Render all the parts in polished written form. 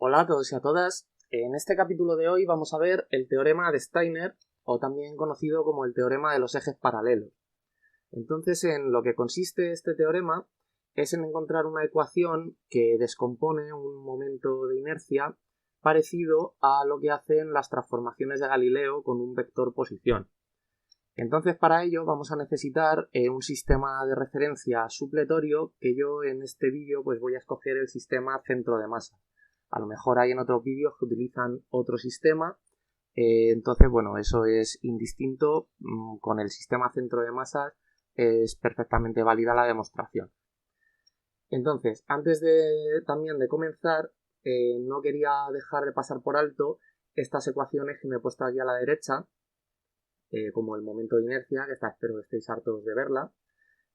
Hola a todos y a todas. En este capítulo de hoy vamos a ver el teorema de Steiner, o también conocido como el teorema de los ejes paralelos. Entonces, en lo que consiste este teorema es en encontrar una ecuación que descompone un momento de inercia parecido a lo que hacen las transformaciones de Galileo con un vector posición. Entonces, para ello vamos a necesitar un sistema de referencia supletorio, que yo en este vídeo pues voy a escoger el sistema centro de masa. A lo mejor hay en otros vídeos que utilizan otro sistema, entonces bueno, eso es indistinto. Con el sistema centro de masas es perfectamente válida la demostración. Entonces, antes también de comenzar, no quería dejar de pasar por alto estas ecuaciones que me he puesto aquí a la derecha, como el momento de inercia, que espero que estéis hartos de verla,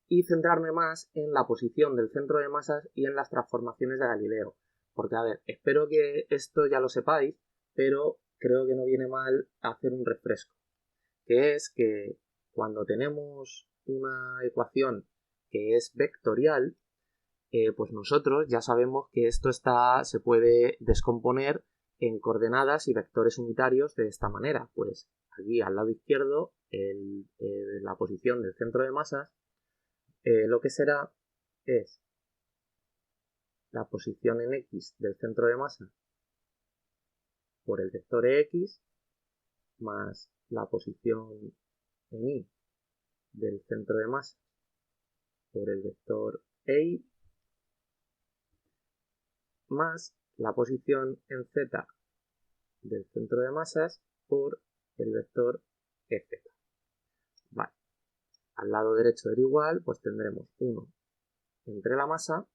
y centrarme más en la posición del centro de masas y en las transformaciones de Galileo. Porque, a ver, espero que esto ya lo sepáis, pero creo que no viene mal hacer un refresco. Que es que cuando tenemos una ecuación que es vectorial, pues nosotros ya sabemos que esto se puede descomponer en coordenadas y vectores unitarios de esta manera. Pues aquí al lado izquierdo, la posición del centro de masas, lo que será es la posición en X del centro de masa por el vector EX más la posición en Y del centro de masa por el vector EY más la posición en Z del centro de masas por el vector EZ. Vale. Al lado derecho del igual, pues tendremos 1 entre la masa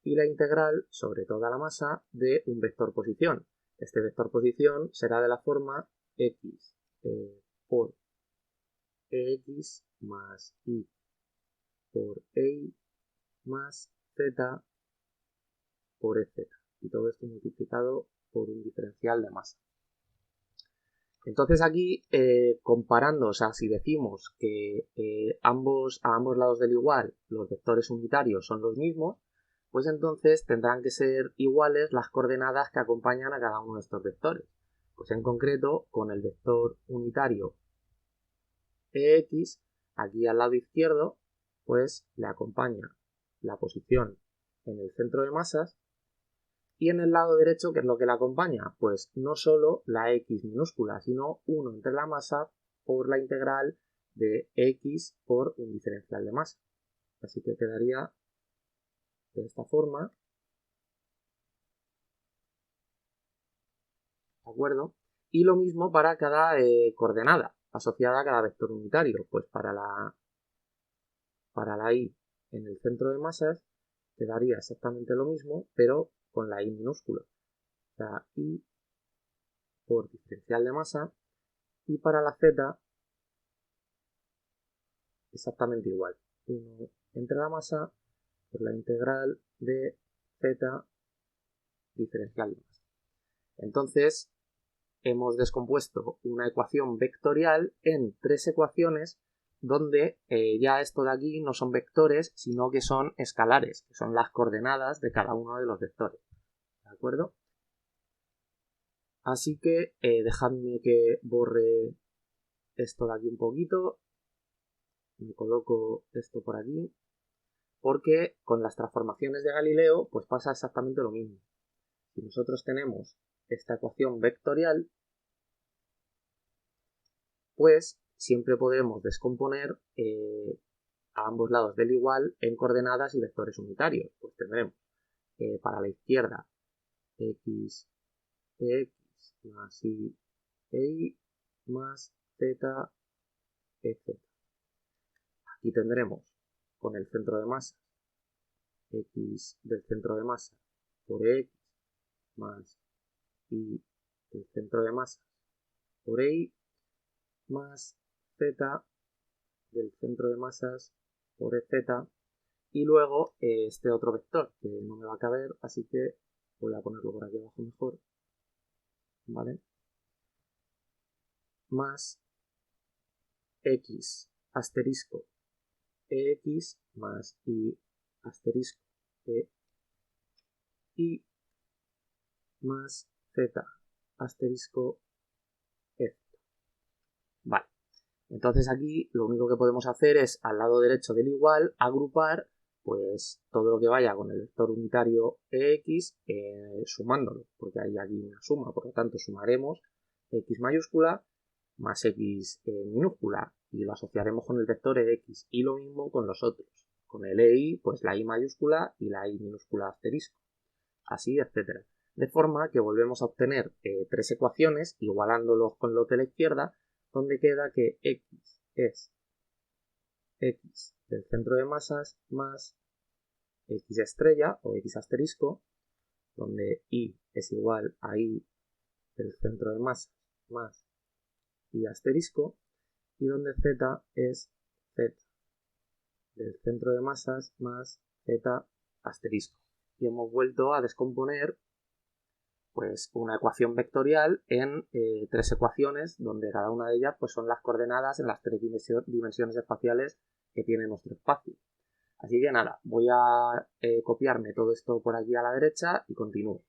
y la integral sobre toda la masa de un vector posición. Este vector posición será de la forma X por EX más Y por EY más Z por EZ. Y todo esto multiplicado por un diferencial de masa. Entonces aquí, comparando, o sea, si decimos que a ambos lados del igual los vectores unitarios son los mismos, pues entonces tendrán que ser iguales las coordenadas que acompañan a cada uno de estos vectores. Pues en concreto, con el vector unitario EX, aquí al lado izquierdo, pues le acompaña la posición en el centro de masas, y en el lado derecho, ¿qué es lo que la acompaña? Pues no solo la X minúscula, sino 1 entre la masa por la integral de X por un diferencial de masa. Así que quedaría de esta forma. ¿De acuerdo? Y lo mismo para cada coordenada asociada a cada vector unitario. Pues para la Y en el centro de masas quedaría exactamente lo mismo, pero con la Y minúscula. O sea, Y por diferencial de masa. Y para la Z exactamente igual. 1 entre la masa por la integral de Z diferencial de masa. Entonces, hemos descompuesto una ecuación vectorial en 3 ecuaciones donde ya esto de aquí no son vectores, sino que son escalares, que son las coordenadas de cada uno de los vectores. ¿De acuerdo? Así que dejadme que borre esto de aquí un poquito. Me coloco esto por aquí. Porque con las transformaciones de Galileo pues pasa exactamente lo mismo. Si nosotros tenemos esta ecuación vectorial, pues siempre podremos descomponer a ambos lados del igual en coordenadas y vectores unitarios. Pues tendremos para la izquierda X más Y más Z etc. Aquí tendremos con el centro de masa X del centro de masa por X más Y del centro de masa por Y más Z del centro de masas por EZ, y luego este otro vector que no me va a caber, así que voy a ponerlo por aquí abajo mejor, ¿vale? Más X asterisco EX más Y asterisco E y más z asterisco f. Vale. Entonces aquí lo único que podemos hacer es al lado derecho del igual agrupar pues todo lo que vaya con el vector unitario x sumándolo, porque hay aquí una suma, por lo tanto sumaremos x mayúscula más x minúscula y lo asociaremos con el vector x y lo mismo con los otros, con el i pues la i mayúscula y la i minúscula asterisco, así etcétera, de forma que volvemos a obtener tres ecuaciones igualándolos con los de la izquierda, donde queda que x es x del centro de masas más x estrella o x asterisco, donde i es igual a i del centro de masas más y asterisco, y donde z es z del centro de masas más z asterisco. Y hemos vuelto a descomponer pues una ecuación vectorial en tres ecuaciones, donde cada una de ellas pues son las coordenadas en las tres dimensiones espaciales que tiene nuestro espacio. Así que nada, voy a copiarme todo esto por aquí a la derecha y continúo.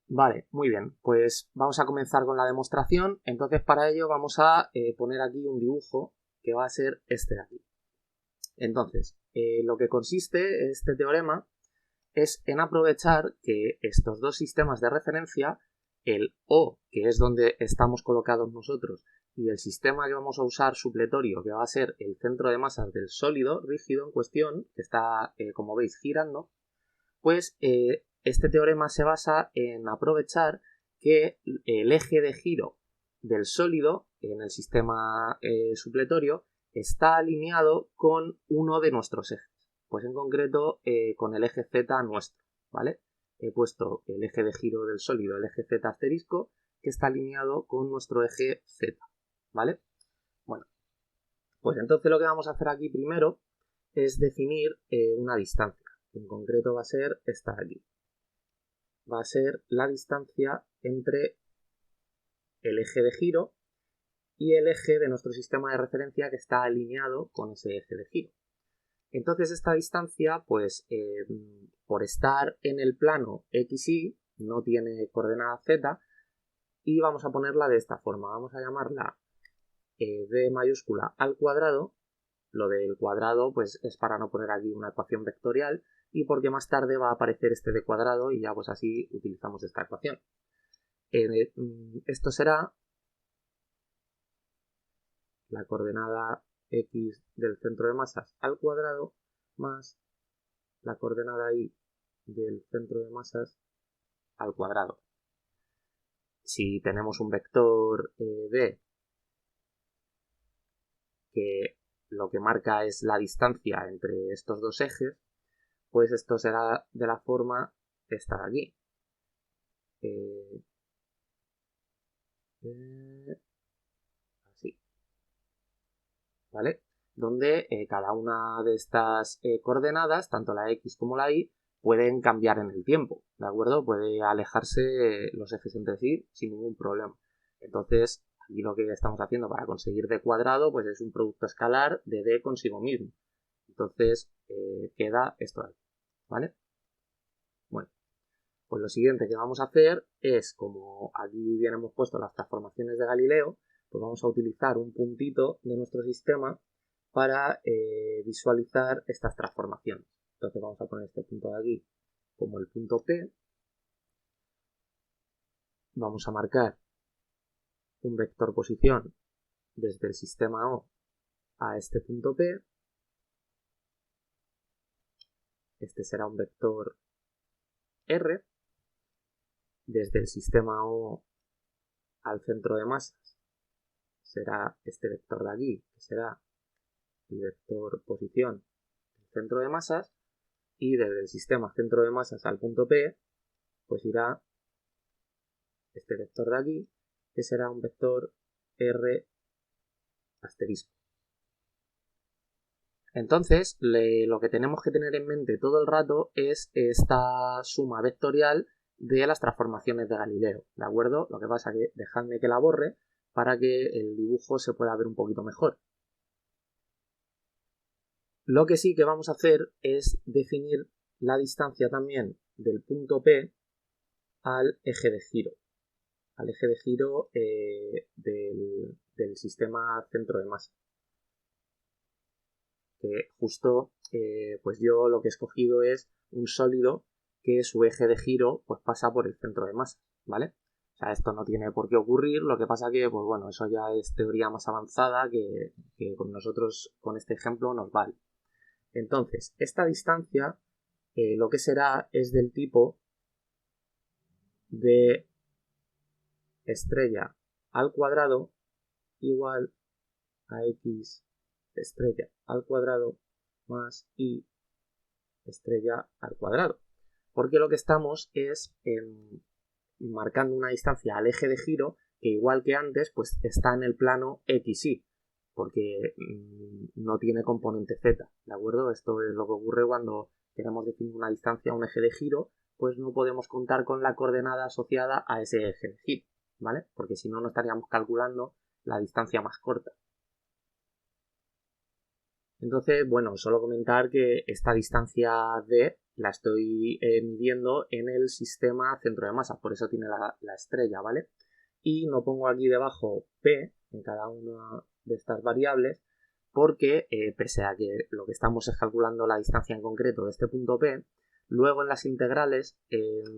Vale, muy bien, pues vamos a comenzar con la demostración. Entonces para ello vamos a poner aquí un dibujo que va a ser este de aquí. Entonces, lo que consiste este teorema es en aprovechar que estos dos sistemas de referencia, el O, que es donde estamos colocados nosotros, y el sistema que vamos a usar supletorio, que va a ser el centro de masas del sólido rígido en cuestión, que está, como veis, girando, pues este teorema se basa en aprovechar que el eje de giro del sólido en el sistema supletorio está alineado con uno de nuestros ejes. Pues en concreto con el eje Z nuestro, ¿vale? He puesto el eje de giro del sólido, el eje Z asterisco, que está alineado con nuestro eje Z, ¿vale? Bueno, pues entonces lo que vamos a hacer aquí primero es definir una distancia. En concreto va a ser esta de aquí. Va a ser la distancia entre el eje de giro y el eje de nuestro sistema de referencia que está alineado con ese eje de giro. Entonces esta distancia, pues por estar en el plano XY, no tiene coordenada Z y vamos a ponerla de esta forma. Vamos a llamarla d mayúscula al cuadrado. Lo del cuadrado pues es para no poner aquí una ecuación vectorial y porque más tarde va a aparecer este d cuadrado y ya pues así utilizamos esta ecuación. Esto será la coordenada x del centro de masas al cuadrado más la coordenada y del centro de masas al cuadrado. Si tenemos un vector d que lo que marca es la distancia entre estos dos ejes, pues esto será de la forma esta de aquí. Así. ¿Vale? Donde cada una de estas coordenadas, tanto la x como la y, pueden cambiar en el tiempo, ¿de acuerdo? Puede alejarse los ejes entre sí sin ningún problema. Entonces, aquí lo que estamos haciendo para conseguir d cuadrado, pues es un producto escalar de d consigo mismo. Entonces, queda esto de aquí, ¿vale? Bueno, pues lo siguiente que vamos a hacer es, como aquí bien hemos puesto las transformaciones de Galileo, pues vamos a utilizar un puntito de nuestro sistema para visualizar estas transformaciones. Entonces vamos a poner este punto de aquí como el punto P. Vamos a marcar un vector posición desde el sistema O a este punto P. Este será un vector R. Desde el sistema O al centro de masas será este vector de aquí, que será el vector posición del centro de masas, y desde el sistema centro de masas al punto P, pues irá este vector de aquí, que será un vector R asterisco. Entonces, lo que tenemos que tener en mente todo el rato es esta suma vectorial de las transformaciones de Galileo, ¿de acuerdo? Lo que pasa que dejadme que la borre para que el dibujo se pueda ver un poquito mejor. Lo que sí que vamos a hacer es definir la distancia también del punto P al eje de giro. Del sistema centro de masa. Que justo pues yo lo que he escogido es un sólido que su eje de giro pues pasa por el centro de masa, ¿vale? O sea, esto no tiene por qué ocurrir, lo que pasa que, pues bueno, eso ya es teoría más avanzada que con nosotros, con este ejemplo, nos vale. Entonces, esta distancia lo que será es del tipo de estrella al cuadrado igual a x estrella al cuadrado más y estrella al cuadrado. Porque lo que estamos es marcando una distancia al eje de giro que, igual que antes, pues está en el plano XY, porque no tiene componente Z, ¿de acuerdo? Esto es lo que ocurre cuando queremos definir una distancia a un eje de giro, pues no podemos contar con la coordenada asociada a ese eje de giro, ¿vale? Porque si no, no estaríamos calculando la distancia más corta. Entonces, bueno, solo comentar que esta distancia D la estoy midiendo en el sistema centro de masa, por eso tiene la estrella, ¿vale? Y no pongo aquí debajo P en cada una de estas variables, porque pese a que lo que estamos es calculando la distancia en concreto de este punto P, luego en las integrales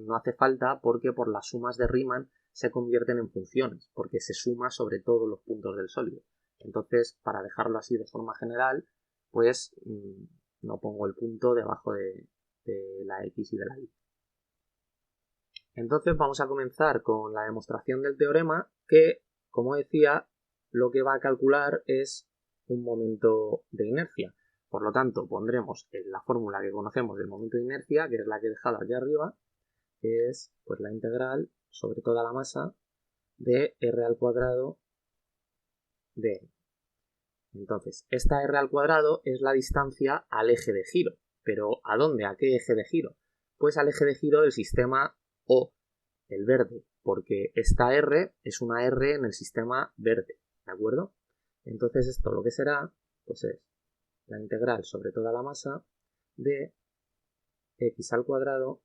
no hace falta, porque por las sumas de Riemann se convierten en funciones, porque se suma sobre todos los puntos del sólido. Entonces, para dejarlo así de forma general, pues no pongo el punto debajo de la X y de la Y. Entonces vamos a comenzar con la demostración del teorema, que, como decía, lo que va a calcular es un momento de inercia. Por lo tanto, pondremos la fórmula que conocemos del momento de inercia, que es la que he dejado aquí arriba, que es pues la integral sobre toda la masa de r al cuadrado de n. Entonces, esta r al cuadrado es la distancia al eje de giro. ¿Pero a dónde? ¿A qué eje de giro? Pues al eje de giro del sistema O, el verde, porque esta r es una r en el sistema verde, ¿de acuerdo? Entonces esto lo que será, pues es la integral sobre toda la masa de x al cuadrado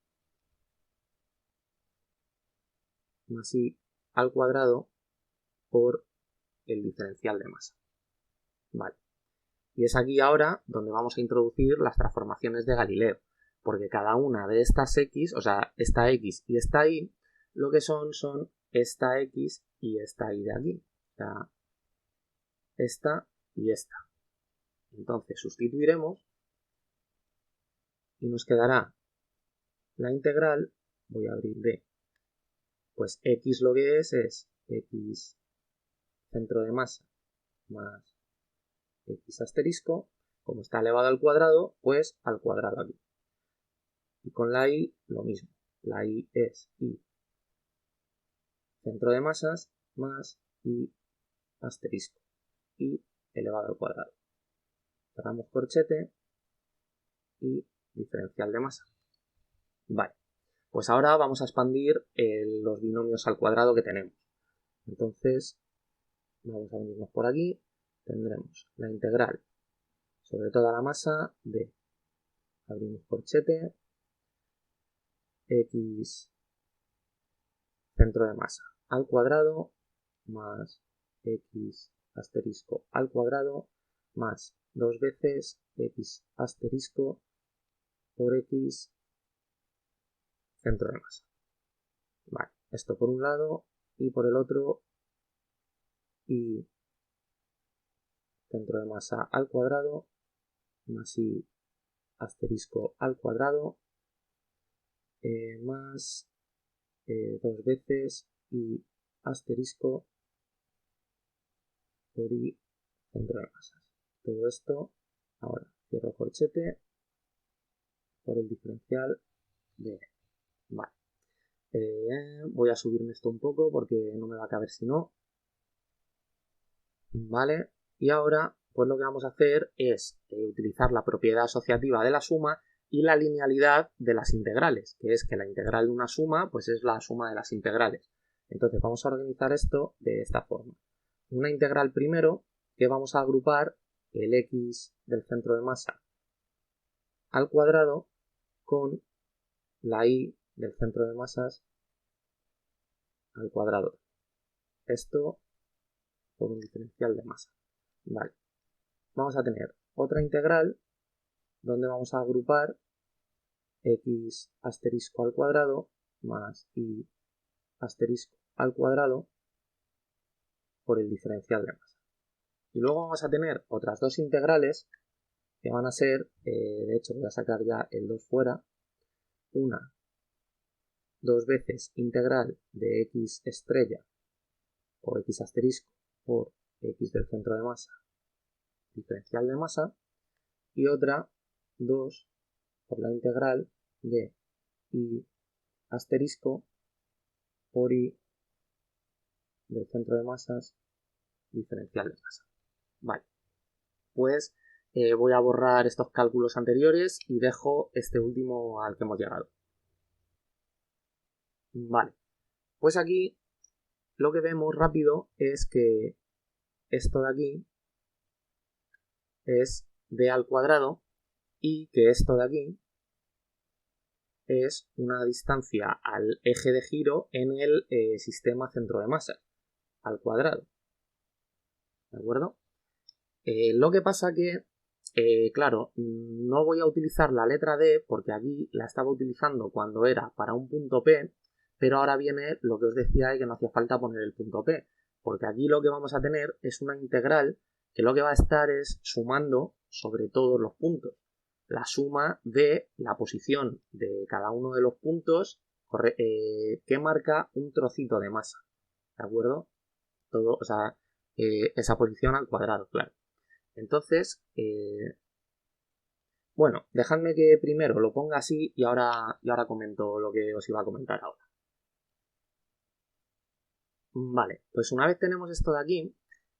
más y al cuadrado por el diferencial de masa. Vale. Y es aquí ahora donde vamos a introducir las transformaciones de Galileo, porque cada una de estas x, o sea, esta x y esta y, lo que son esta x y esta y de aquí, o sea, esta y esta. Entonces sustituiremos y nos quedará la integral, voy a abrir D, pues x lo que es x centro de masa más x asterisco, como está elevado al cuadrado, pues al cuadrado aquí. Y con la y lo mismo, la y es y centro de masas más y asterisco y elevado al cuadrado. Cerramos corchete y diferencial de masa. Vale, pues ahora vamos a expandir los binomios al cuadrado que tenemos. Entonces, vamos a venirnos por aquí, tendremos la integral sobre toda la masa de, abrimos corchete, x centro de masa al cuadrado más x asterisco al cuadrado más 2 veces x asterisco por x centro de masa. Vale, esto por un lado y por el otro y centro de masa al cuadrado más y asterisco al cuadrado más 2 veces y asterisco por y centro de masas. Todo esto, ahora cierro corchete por el diferencial de... Vale. Voy a subirme esto un poco porque no me va a caber si no. Vale. Y ahora, pues lo que vamos a hacer es utilizar la propiedad asociativa de la suma y la linealidad de las integrales, que es que la integral de una suma, pues es la suma de las integrales. Entonces vamos a organizar esto de esta forma. Una integral primero, que vamos a agrupar el x del centro de masa al cuadrado con la y del centro de masas al cuadrado. Esto por un diferencial de masa. Vale. Vamos a tener otra integral donde vamos a agrupar x asterisco al cuadrado más y asterisco al cuadrado por el diferencial de masa. Y luego vamos a tener otras dos integrales que van a ser, de hecho voy a sacar ya el 2 fuera, una 2 veces integral de x estrella o x asterisco por x del centro de masa diferencial de masa, y otra 2 por la integral de y asterisco por y del centro de masas diferencial de masa. Vale, pues voy a borrar estos cálculos anteriores y dejo este último al que hemos llegado. Vale, pues aquí lo que vemos rápido es que esto de aquí es b al cuadrado y que esto de aquí es una distancia al eje de giro en el sistema centro de masa al cuadrado. ¿De acuerdo? Lo que pasa que, claro, no voy a utilizar la letra D porque aquí la estaba utilizando cuando era para un punto P, pero ahora viene lo que os decía de que no hacía falta poner el punto P, porque aquí lo que vamos a tener es una integral que lo que va a estar es sumando sobre todos los puntos. La suma de la posición de cada uno de los puntos que marca un trocito de masa. ¿De acuerdo? Todo, o sea, esa posición al cuadrado, claro. Entonces, bueno, dejadme que primero lo ponga así y ahora comento lo que os iba a comentar ahora. Vale, pues una vez tenemos esto de aquí,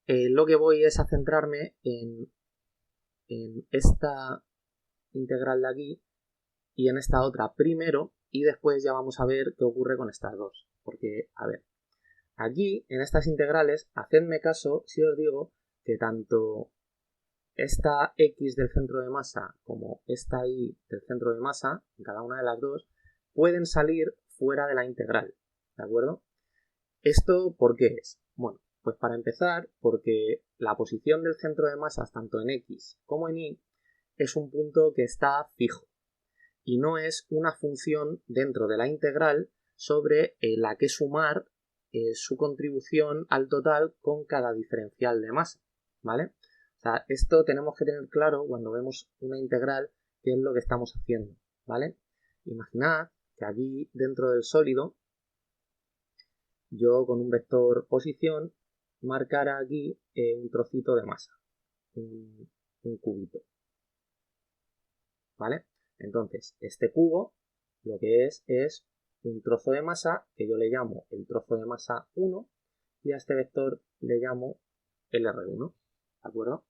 lo que voy es a centrarme en esta integral de aquí y en esta otra primero, y después ya vamos a ver qué ocurre con estas dos. Porque, a ver, aquí en estas integrales, hacedme caso si os digo que tanto esta x del centro de masa como esta y del centro de masa, en cada una de las dos, pueden salir fuera de la integral, ¿de acuerdo? ¿Esto por qué es? Bueno, pues para empezar, porque la posición del centro de masas tanto en x como en y es un punto que está fijo y no es una función dentro de la integral sobre la que sumar su contribución al total con cada diferencial de masa, ¿vale? O sea, esto tenemos que tener claro cuando vemos una integral qué es lo que estamos haciendo, ¿vale? Imaginad que aquí dentro del sólido yo con un vector posición marcara aquí un trocito de masa, un cubito, ¿vale? Entonces, este cubo lo que es un trozo de masa que yo le llamo el trozo de masa 1 y a este vector le llamo el R1, ¿de acuerdo?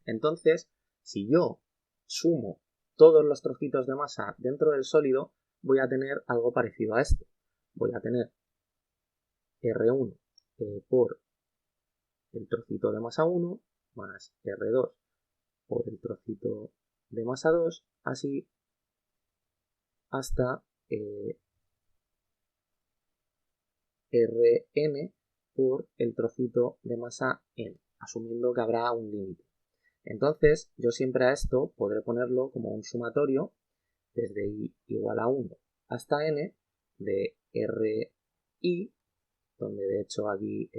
Entonces, si yo sumo todos los trocitos de masa dentro del sólido, voy a tener algo parecido a esto. Voy a tener R1 por el trocito de masa 1 más R2 por el trocito de masa 2, así hasta Rn por el trocito de masa n, asumiendo que habrá un límite. Entonces, yo siempre a esto podré ponerlo como un sumatorio desde i igual a 1 hasta n de ri, donde de hecho aquí,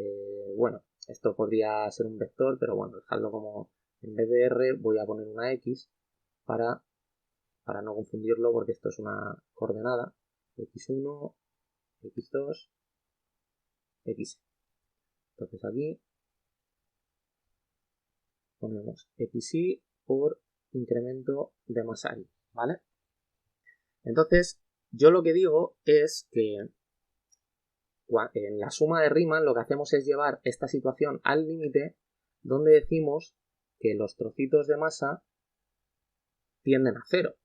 bueno, esto podría ser un vector, pero bueno, dejadlo como, en vez de r voy a poner una x para no confundirlo, porque esto es una coordenada, x1, x2, x. Entonces aquí ponemos xy por incremento de masa y, ¿vale? Entonces, yo lo que digo es que en la suma de Riemann lo que hacemos es llevar esta situación al límite donde decimos que los trocitos de masa tienden a cero.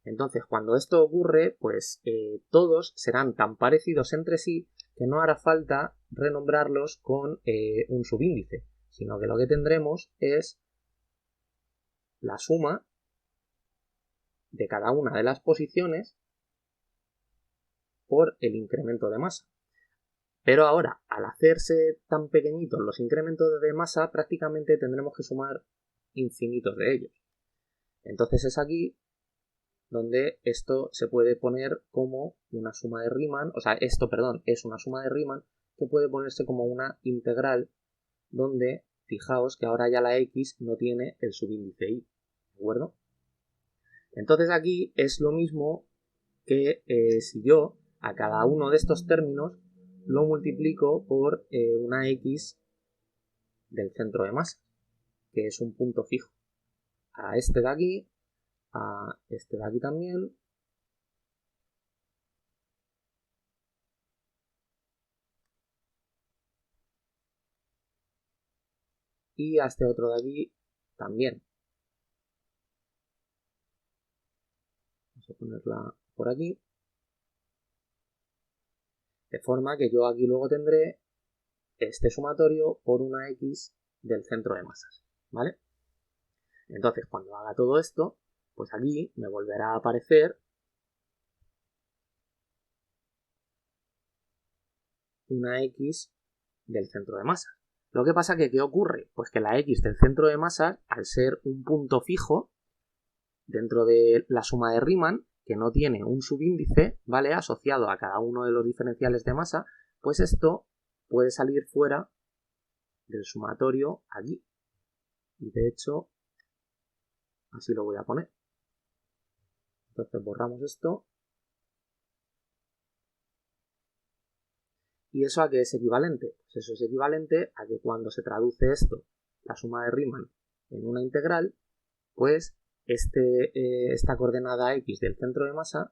Entonces, cuando esto ocurre, pues todos serán tan parecidos entre sí que no hará falta renombrarlos con un subíndice, sino que lo que tendremos es la suma de cada una de las posiciones por el incremento de masa. Pero ahora, al hacerse tan pequeñitos los incrementos de masa, prácticamente tendremos que sumar infinitos de ellos. Entonces es aquí donde esto se puede poner como una suma de Riemann, o sea, esto, perdón, es una suma de Riemann que puede ponerse como una integral donde, fijaos que ahora ya la x no tiene el subíndice y, ¿de acuerdo? Entonces aquí es lo mismo que si yo a cada uno de estos términos lo multiplico por una x del centro de masa, que es un punto fijo. A este de aquí, a este de aquí también, y a este otro de aquí también. Vamos a ponerla por aquí. De forma que yo aquí luego tendré este sumatorio por una x del centro de masas, ¿vale? Entonces, cuando haga todo esto, pues aquí me volverá a aparecer una x del centro de masa. Lo que pasa que, ¿qué ocurre? Pues que la x del centro de masa, al ser un punto fijo dentro de la suma de Riemann, que no tiene un subíndice, ¿vale?, asociado a cada uno de los diferenciales de masa, pues esto puede salir fuera del sumatorio aquí. Y de hecho, así lo voy a poner. Entonces borramos esto. ¿Y eso a qué es equivalente? Pues eso es equivalente a que cuando se traduce esto, la suma de Riemann, en una integral, pues esta coordenada x del centro de masa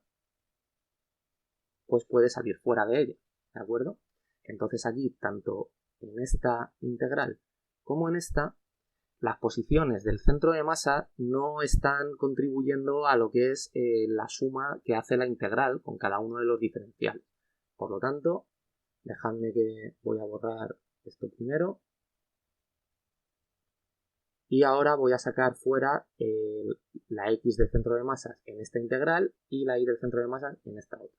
pues puede salir fuera de ella, ¿de acuerdo? Entonces aquí, tanto en esta integral como en esta, las posiciones del centro de masa no están contribuyendo a lo que es la suma que hace la integral con cada uno de los diferenciales. Por lo tanto, dejadme que voy a borrar esto primero. Y ahora voy a sacar fuera la x del centro de masas en esta integral y la y del centro de masas en esta otra.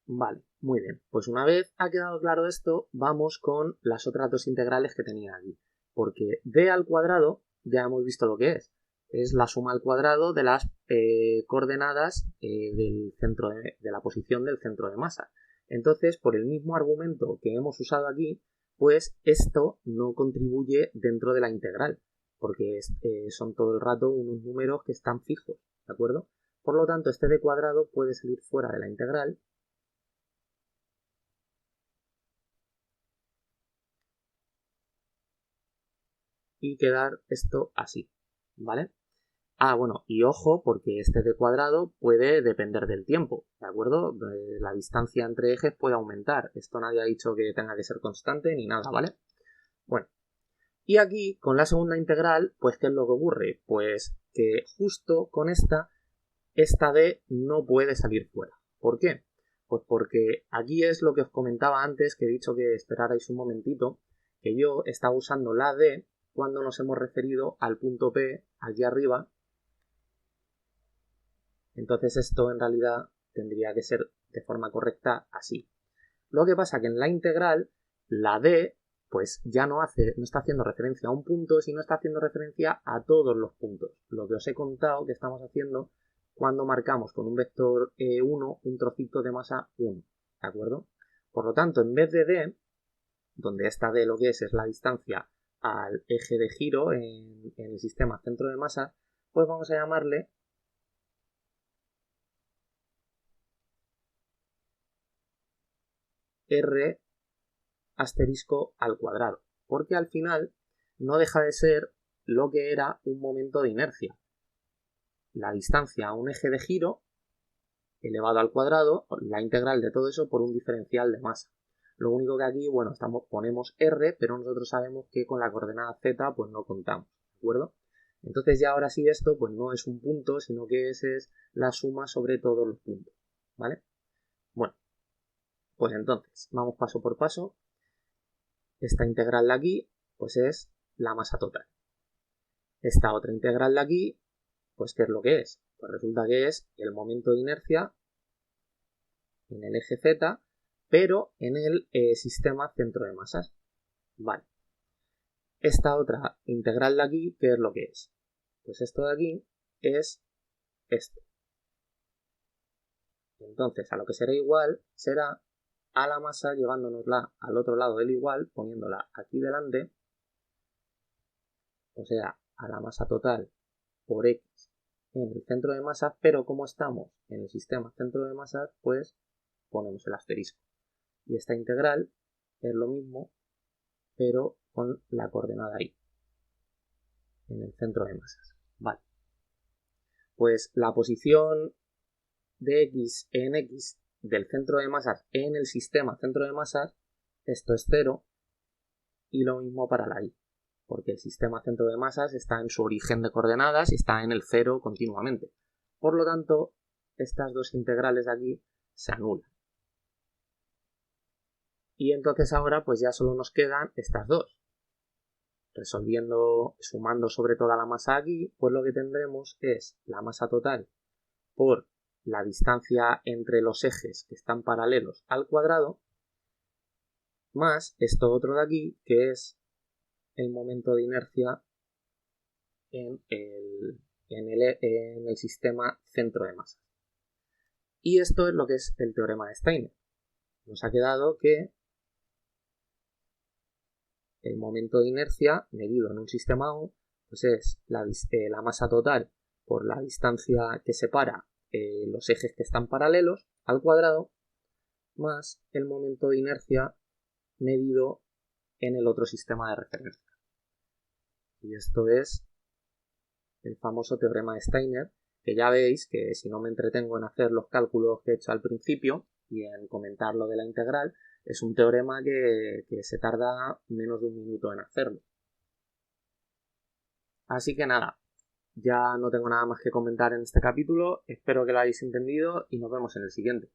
Vale, muy bien. Pues una vez ha quedado claro esto, vamos con las otras dos integrales que tenía aquí. Porque d al cuadrado ya hemos visto lo que es. Es la suma al cuadrado de las coordenadas del centro de la posición del centro de masa. Entonces, por el mismo argumento que hemos usado aquí, pues esto no contribuye dentro de la integral, porque son todo el rato unos números que están fijos, ¿de acuerdo? Por lo tanto, este d cuadrado puede salir fuera de la integral y quedar esto así, ¿vale? Ah, bueno, y ojo, porque este d cuadrado puede depender del tiempo, ¿de acuerdo? La distancia entre ejes puede aumentar. Esto nadie ha dicho que tenga que ser constante ni nada, ¿vale? Bueno, y aquí, con la segunda integral, pues ¿qué es lo que ocurre? Pues que justo con esta d no puede salir fuera. ¿Por qué? Pues porque aquí es lo que os comentaba antes, que he dicho que esperarais un momentito, que yo estaba usando la d cuando nos hemos referido al punto P aquí arriba. Entonces esto en realidad tendría que ser de forma correcta así. Lo que pasa que en la integral la d pues ya no está haciendo referencia a un punto, sino está haciendo referencia a todos los puntos. Lo que os he contado que estamos haciendo cuando marcamos con un vector 1 un trocito de masa 1, ¿de acuerdo? Por lo tanto, en vez de d, donde esta d lo que es la distancia al eje de giro en el sistema centro de masa, pues vamos a llamarle r asterisco al cuadrado, porque al final no deja de ser lo que era un momento de inercia. La distancia a un eje de giro elevado al cuadrado, la integral de todo eso por un diferencial de masa. Lo único que aquí, bueno, ponemos r, pero nosotros sabemos que con la coordenada z pues no contamos, ¿de acuerdo? Entonces ya ahora sí esto pues no es un punto, sino que es la suma sobre todos los puntos, ¿vale? Bueno, pues entonces, vamos paso por paso. Esta integral de aquí, pues es la masa total. Esta otra integral de aquí, pues ¿qué es lo que es? Pues resulta que es el momento de inercia en el eje Z, pero en el sistema centro de masas. Vale. Esta otra integral de aquí, ¿qué es lo que es? Pues esto de aquí es esto. Entonces, a lo que será igual será a la masa llevándonosla al otro lado del igual, poniéndola aquí delante, o sea, a la masa total por X en el centro de masas, pero como estamos en el sistema centro de masas, pues ponemos el asterisco. Y esta integral es lo mismo, pero con la coordenada Y, en el centro de masas. Vale. Pues la posición de X en X del centro de masas en el sistema centro de masas, esto es 0, y lo mismo para la Y, porque el sistema centro de masas está en su origen de coordenadas y está en el 0 continuamente. Por lo tanto, estas dos integrales de aquí se anulan. Y entonces ahora pues ya solo nos quedan estas dos. Resolviendo, sumando sobre toda la masa aquí, pues lo que tendremos es la masa total por la distancia entre los ejes que están paralelos al cuadrado, más esto otro de aquí, que es el momento de inercia en el sistema centro de masas. Y esto es lo que es el teorema de Steiner. Nos ha quedado que el momento de inercia medido en un sistema O pues es la masa total por la distancia que separa los ejes que están paralelos al cuadrado, más el momento de inercia medido en el otro sistema de referencia. Y esto es el famoso teorema de Steiner, que ya veis que si no me entretengo en hacer los cálculos que he hecho al principio y en comentar lo de la integral, es un teorema que se tarda menos de un minuto en hacerlo. Así que nada, ya no tengo nada más que comentar en este capítulo, espero que lo hayáis entendido y nos vemos en el siguiente.